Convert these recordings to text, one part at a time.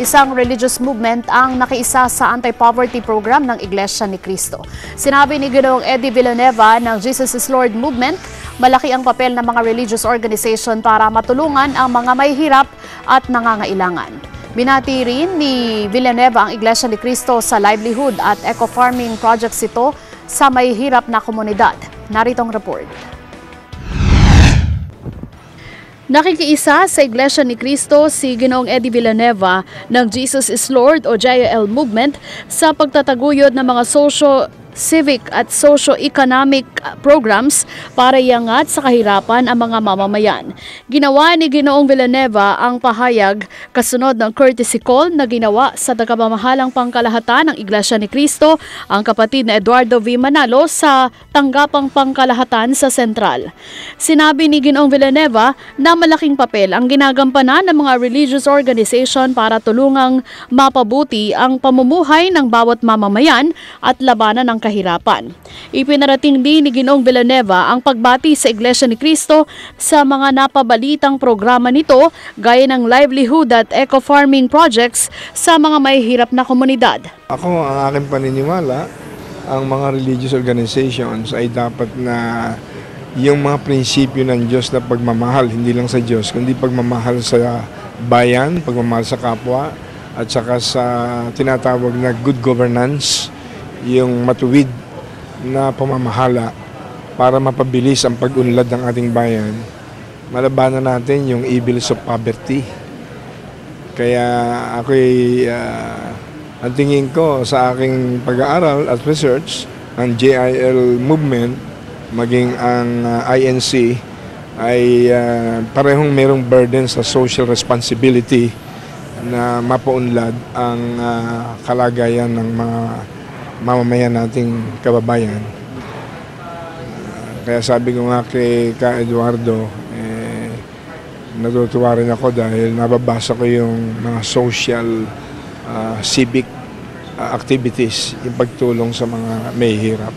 isang religious movement ang nakiisa sa anti-poverty program ng Iglesia ni Cristo. Sinabi ni Ginoong Eddie Villanueva ng Jesus is Lord Movement, malaki ang papel ng mga religious organization para matulungan ang mga may hirap at nangangailangan. Binati rin ni Villanueva ang Iglesia ni Cristo sa livelihood at eco-farming projects ito sa may hirap na komunidad. Naritong report. Nakikiisa sa Iglesia ni Cristo si Ginoong Eddie Villanueva ng Jesus is Lord o JIL Movement sa pagtataguyod ng mga civic at socio-economic programs para iangat sa kahirapan ang mga mamamayan. Ginawa ni Ginoong Villanueva ang pahayag kasunod ng courtesy call na ginawa sa tagapamahalang pangkalahatan ng Iglesia ni Cristo, ang kapatid na Eduardo V. Manalo sa tanggapang pangkalahatan sa Sentral. Sinabi ni Ginoong Villanueva na malaking papel ang ginagampanan ng mga religious organization para tulungang mapabuti ang pamumuhay ng bawat mamamayan at labanan ng kahirapan. Ipinarating din ni Ginoong Villanueva ang pagbati sa Iglesia ni Cristo sa mga napabalitang programa nito gaya ng livelihood at eco-farming projects sa mga mahihirap na komunidad. Ako, ang aking paniniwala, ang mga religious organizations ay dapat na yung mga prinsipyo ng Diyos na pagmamahal, hindi lang sa Diyos, kundi pagmamahal sa bayan, pagmamahal sa kapwa, at saka sa tinatawag na good governance, yung matuwid na pamamahala para mapabilis ang pag-unlad ng ating bayan, malabanan natin yung evils of poverty. Kaya ako'y ang tingin ko sa aking pag-aaral at research, ang JIL movement, maging ang INC, ay parehong merong burden sa social responsibility na mapaunlad ang kalagayan ng mga mamamayan nating kababayan. Kaya sabi ko nga kay Eduardo, natutuwa rin ako dahil nababasa ko yung mga social, civic activities, yung pagtulong sa mga may hirap.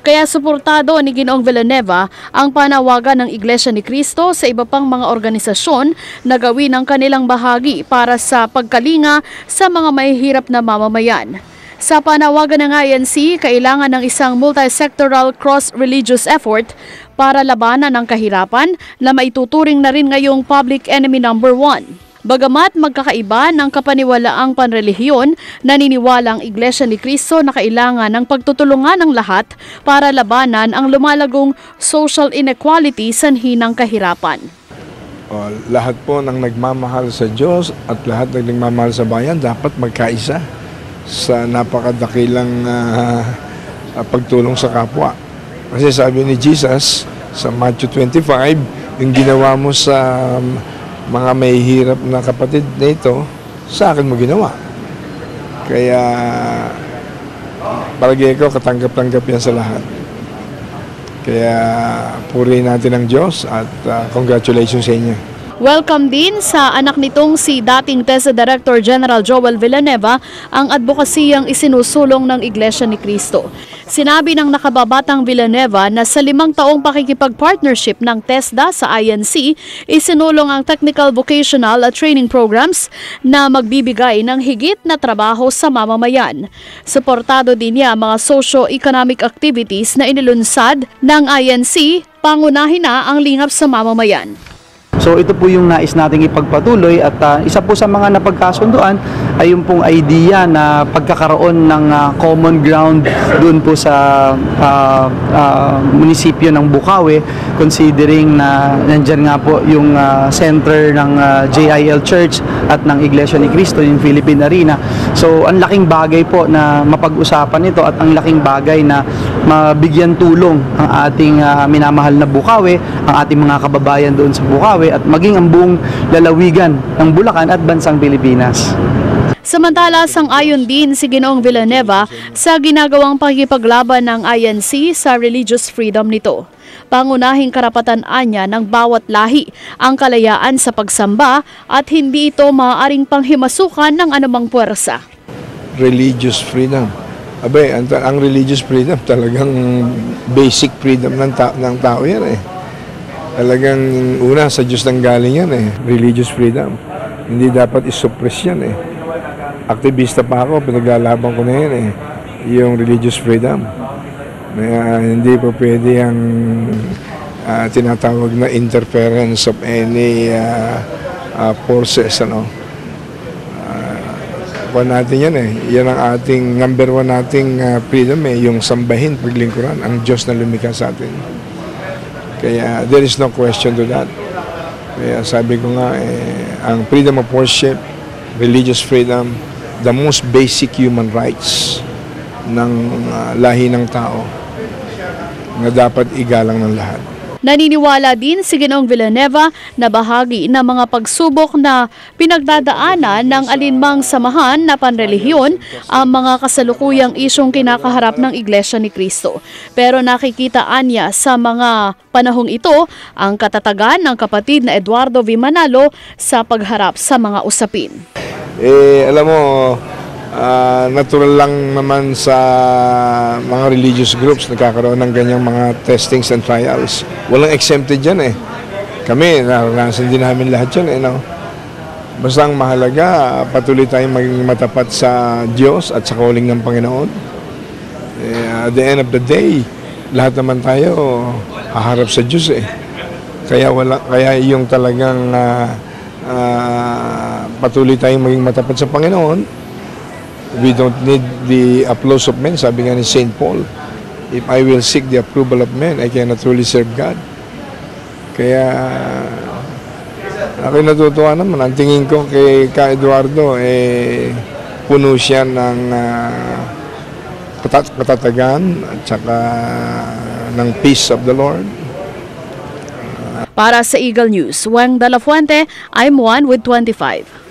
Kaya suportado ni Ginoong Villanueva ang panawagan ng Iglesia ni Cristo sa iba pang mga organisasyon na gawin ang kanilang bahagi para sa pagkalinga sa mga mahihirap na mamamayan. Sa panawagan ng INC, kailangan ng isang multi-sectoral cross-religious effort para labanan ang kahirapan na maituturing na rin ngayong public enemy number 1. Bagamat magkakaiba ng kapaniwalaang panrelihiyon, naniniwala ang Iglesia ni Cristo na kailangan ng pagtutulungan ng lahat para labanan ang lumalagong social inequality sanhi ng kahirapan. Lahat po ng nagmamahal sa Diyos at lahat ng nagmamahal sa bayan dapat magkaisa sa napakadakilang pagtulong sa kapwa. Kasi sabi ni Jesus sa Matthew 25, yung ginawa mo sa mga may hirap na kapatid na ito, sa akin mo ginawa. Kaya palagi ko katanggap-tanggap yan sa lahat. Kaya purihin natin ang Diyos at congratulations sa inyo. Welcome din sa anak nitong si dating TESDA Director General Joel Villanueva ang advokasiyang isinusulong ng Iglesia ni Cristo. Sinabi ng nakababatang Villanueva na sa 5 taong pakikipag-partnership ng TESDA sa INC, isinulong ang technical, vocational at training programs na magbibigay ng higit na trabaho sa mamamayan. Suportado din niya mga socio-economic activities na inilunsad ng INC, pangunahin na ang lingap sa mamamayan. So ito po yung nais nating ipagpatuloy at isa po sa mga napagkasunduan ay yung pong idea na pagkakaroon ng common ground doon po sa munisipyo ng Bukawi, considering na nandyan nga po yung center ng JIL Church at ng Iglesia ni Cristo, yung Philippine Arena. So ang laking bagay po na mapag-usapan ito at ang laking bagay na mabigyan tulong ang ating minamahal na Bukawi, ang ating mga kababayan doon sa Bukawi at maging ang buong lalawigan ng Bulacan at bansang Pilipinas. Samantala, sang-ayon din si Ginoong Villanueva sa ginagawang pakikipaglaban ng INC sa religious freedom nito. Pangunahing karapatan anya ng bawat lahi ang kalayaan sa pagsamba at hindi ito maaaring panghimasukan ng anumang puwersa. Religious freedom. Abay, ang religious freedom talagang basic freedom ng tao yan eh. Talagang una sa Diyos nang galing yan eh, religious freedom. Hindi dapat isuppress yan eh. aktivista pa ako, pinaglalaban ko na yun eh, yung religious freedom. Hindi po pwede ang tinatawag na interference of any forces, ano. Natin yan eh. Yan ang ating number one nating freedom eh, yung sambahin, paglingkuran, ang Diyos na lumikha sa atin. Kaya there is no question to that. Kaya sabi ko nga ang freedom of worship, religious freedom, the most basic human rights ng lahi ng tao na dapat igalang ng lahat. Naniniwala din si Ginoong Villanueva na bahagi ng mga pagsubok na pinagdadaanan ng alinmang samahan na panrelihiyon ang mga kasalukuyang isyong kinakaharap ng Iglesia ni Cristo. Pero nakikitaan niya sa mga panahong ito ang katatagan ng kapatid na Eduardo V. Manalo sa pagharap sa mga usapin. Alam mo, natural lang naman sa mga religious groups nagkakaroon ng ganyang mga testings and trials. Walang exempted dyan eh. Kami, naranasan din namin lahat yan eh. No? Basta ang mahalaga, patuloy tayong maging matapat sa Diyos at sa calling ng Panginoon. At the end of the day, lahat naman tayo haharap sa Diyos eh. Kaya yung talagang patuloy tayong maging matapat sa Panginoon. We don't need the applause of men. Sabi nga ni St. Paul, if I will seek the approval of men, I cannot truly serve God. Kaya ako'y natutuwa naman. Ang tingin ko kay Eduardo, puno siya ng katatagan at saka ng peace of the Lord. Para sa Eagle News, Weng De La Fuente, I'm 1 with 25.